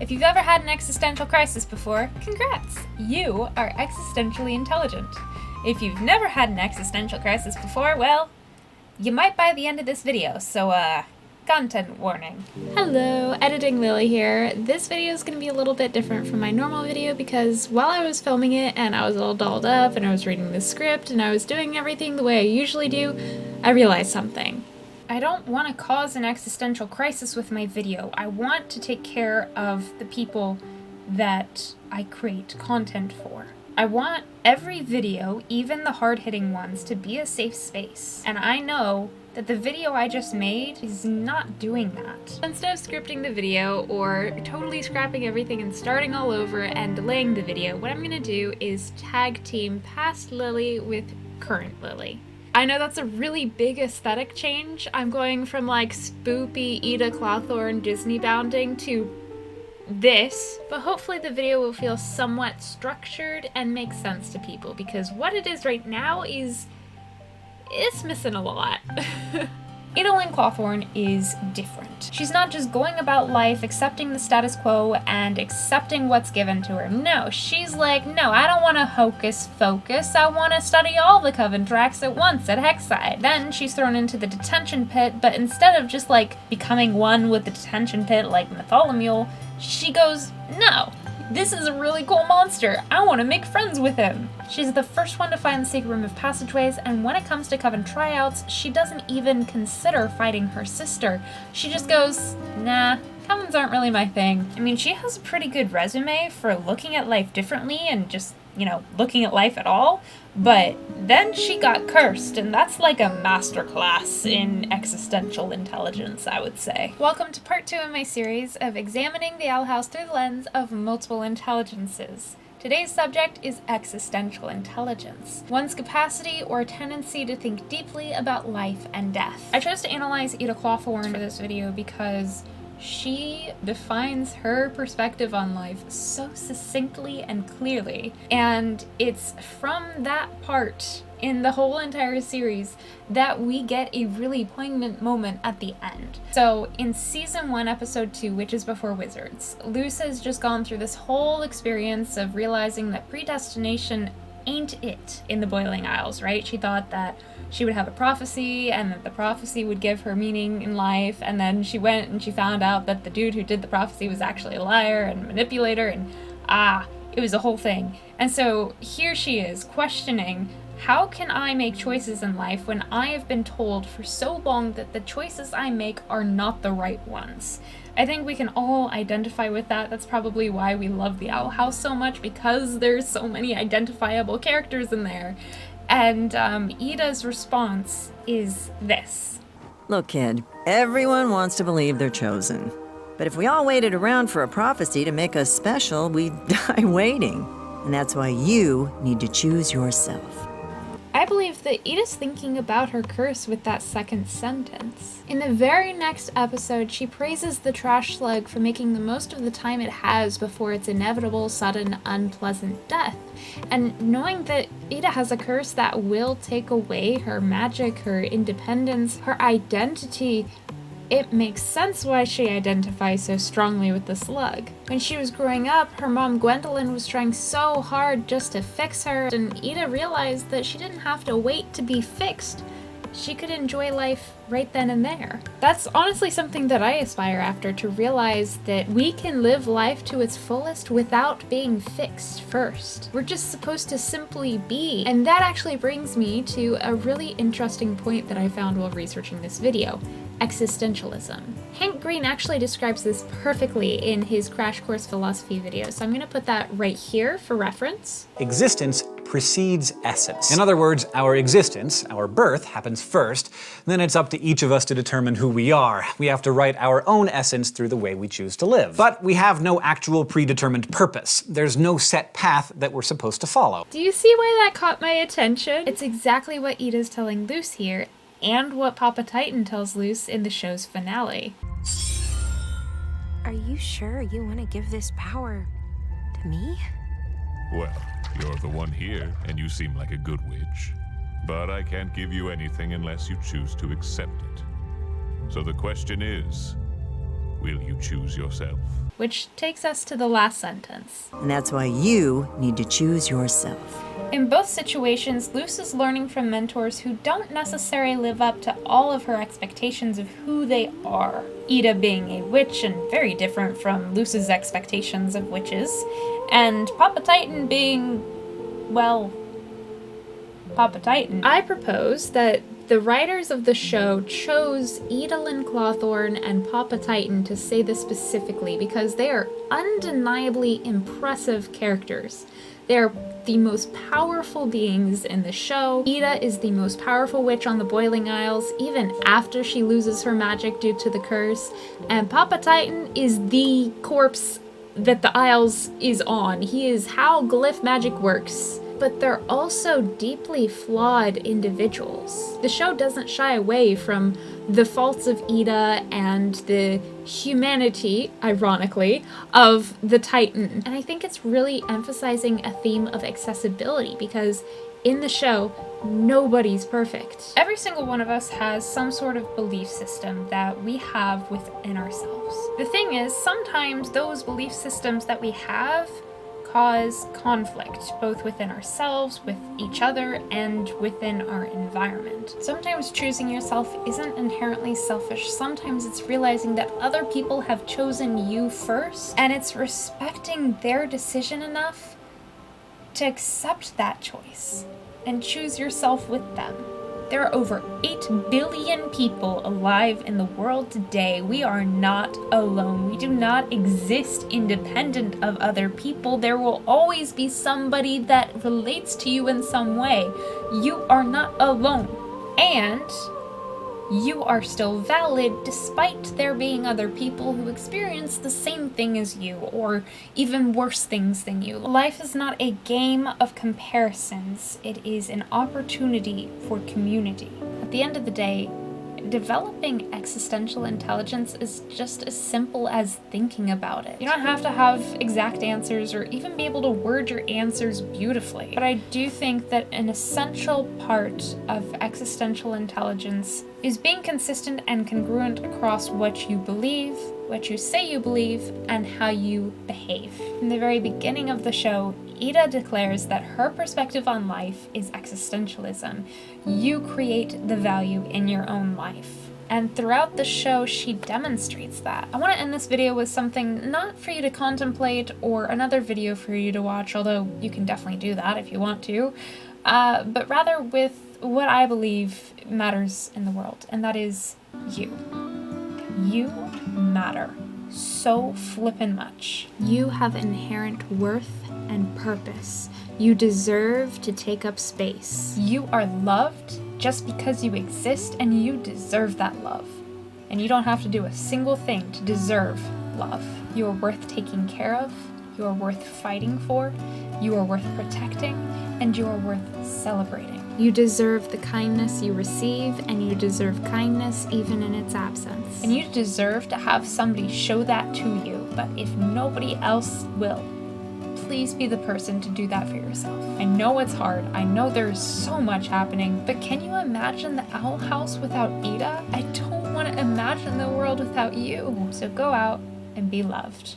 If you've ever had an existential crisis before, congrats! You are existentially intelligent. If you've never had an existential crisis before, well, you might by the end of this video, so content warning. Hello, Editing Lily here. This video is going to be a little bit different from my normal video because while I was filming it and I was all dolled up and I was reading the script and I was doing everything the way I usually do, I realized something. I don't want to cause an existential crisis with my video. I want to take care of the people that I create content for. I want every video, even the hard-hitting ones, to be a safe space. And I know that the video I just made is not doing that. Instead of scripting the video or totally scrapping everything and starting all over and delaying the video, what I'm gonna do is tag team past Lily with current Lily. I know that's a really big aesthetic change. I'm going from like spoopy Ida Clawthorne Disney bounding to this, but hopefully the video will feel somewhat structured and make sense to people because what it is right now is it's missing a lot. Ida Clawthorne is different. She's not just going about life accepting the status quo and accepting what's given to her. No, she's like, no, I don't want to hocus pocus. I want to study all the Coven tracks at once at Hexside. Then she's thrown into the detention pit, but instead of just like becoming one with the detention pit like Mytholomew, she goes, no, this is a really cool monster. I want to make friends with him. She's the first one to find the Secret Room of Passageways, and when it comes to Coven tryouts, she doesn't even consider fighting her sister. She just goes, nah, Covens aren't really my thing. I mean, she has a pretty good resume for looking at life differently and just, you know, looking at life at all, but then she got cursed, and that's like a masterclass in existential intelligence, I would say. Welcome to part 2 of my series of examining the Owl House through the lens of multiple intelligences. Today's subject is existential intelligence, one's capacity or tendency to think deeply about life and death. I chose to analyze Ida Clawthorne for this video because she defines her perspective on life so succinctly and clearly, and it's from that part in the whole entire series that we get a really poignant moment at the end. So in season 1 episode 2, which is Before Wizards, Luce has just gone through this whole experience of realizing that predestination ain't it in the Boiling Isles, right? She thought that she would have a prophecy and that the prophecy would give her meaning in life, and then she went and she found out that the dude who did the prophecy was actually a liar and manipulator, and it was a whole thing. And so here she is questioning, how can I make choices in life when I have been told for so long that the choices I make are not the right ones? I think we can all identify with that. That's probably why we love the Owl House so much, because there's so many identifiable characters in there. And Ida's response is this. Look, kid, everyone wants to believe they're chosen. But if we all waited around for a prophecy to make us special, we'd die waiting. And that's why you need to choose yourself. I believe that Ida's thinking about her curse with that second sentence. In the very next episode, she praises the trash slug for making the most of the time it has before its inevitable, sudden, unpleasant death. And knowing that Ida has a curse that will take away her magic, her independence, her identity, it makes sense why she identifies so strongly with the slug. When she was growing up, her mom Gwendolyn was trying so hard just to fix her, and Ida realized that she didn't have to wait to be fixed. She could enjoy life right then and there. That's honestly something that I aspire after, to realize that we can live life to its fullest without being fixed first. We're just supposed to simply be. And that actually brings me to a really interesting point that I found while researching this video. Existentialism. Hank Green actually describes this perfectly in his Crash Course Philosophy video, so I'm going to put that right here for reference. Existence precedes essence. In other words, our existence, our birth, happens first, then it's up to each of us to determine who we are. We have to write our own essence through the way we choose to live. But we have no actual predetermined purpose. There's no set path that we're supposed to follow. Do you see why that caught my attention? It's exactly what Ida's telling Luce here, and what Papa Titan tells Luce in the show's finale. Are you sure you want to give this power to me? Well, you're the one here, and you seem like a good witch. But I can't give you anything unless you choose to accept it. So the question is, will you choose yourself? Which takes us to the last sentence. And that's why you need to choose yourself. In both situations, Luce is learning from mentors who don't necessarily live up to all of her expectations of who they are. Ida being a witch and very different from Luce's expectations of witches, and Papa Titan being, well, Papa Titan. I propose that the writers of the show chose Edalyn Clawthorne and Papa Titan to say this specifically because they are undeniably impressive characters. They're the most powerful beings in the show. Ida is the most powerful witch on the Boiling Isles, even after she loses her magic due to the curse. And Papa Titan is the corpse that the Isles is on. He is how glyph magic works. But they're also deeply flawed individuals. The show doesn't shy away from the faults of Ida and the humanity, ironically, of the Titan. And I think it's really emphasizing a theme of accessibility because in the show, nobody's perfect. Every single one of us has some sort of belief system that we have within ourselves. The thing is, sometimes those belief systems that we have cause conflict, both within ourselves, with each other, and within our environment. Sometimes choosing yourself isn't inherently selfish. Sometimes it's realizing that other people have chosen you first, and it's respecting their decision enough to accept that choice and choose yourself with them. There are over 8 billion people alive in the world today. We are not alone. We do not exist independent of other people. There will always be somebody that relates to you in some way. You are not alone. And you are still valid despite there being other people who experience the same thing as you, or even worse things than you. Life is not a game of comparisons. It is an opportunity for community. At the end of the day, developing existential intelligence is just as simple as thinking about it. You don't have to have exact answers or even be able to word your answers beautifully. But I do think that an essential part of existential intelligence is being consistent and congruent across what you believe, what you say you believe, and how you behave. In the very beginning of the show, Ida declares that her perspective on life is existentialism. You create the value in your own life. And throughout the show, she demonstrates that. I want to end this video with something not for you to contemplate or another video for you to watch, although you can definitely do that if you want to, but rather with what I believe matters in the world, and that is you. You matter so flippin' much. You have inherent worth and purpose. You deserve to take up space. You are loved just because you exist, and you deserve that love. And you don't have to do a single thing to deserve love. You are worth taking care of, you are worth fighting for, you are worth protecting, and you are worth celebrating. You deserve the kindness you receive, and you deserve kindness even in its absence. And you deserve to have somebody show that to you, but if nobody else will, please be the person to do that for yourself. I know it's hard, I know there's so much happening, but can you imagine the Owl House without Ida? I don't want to imagine the world without you. So go out and be loved.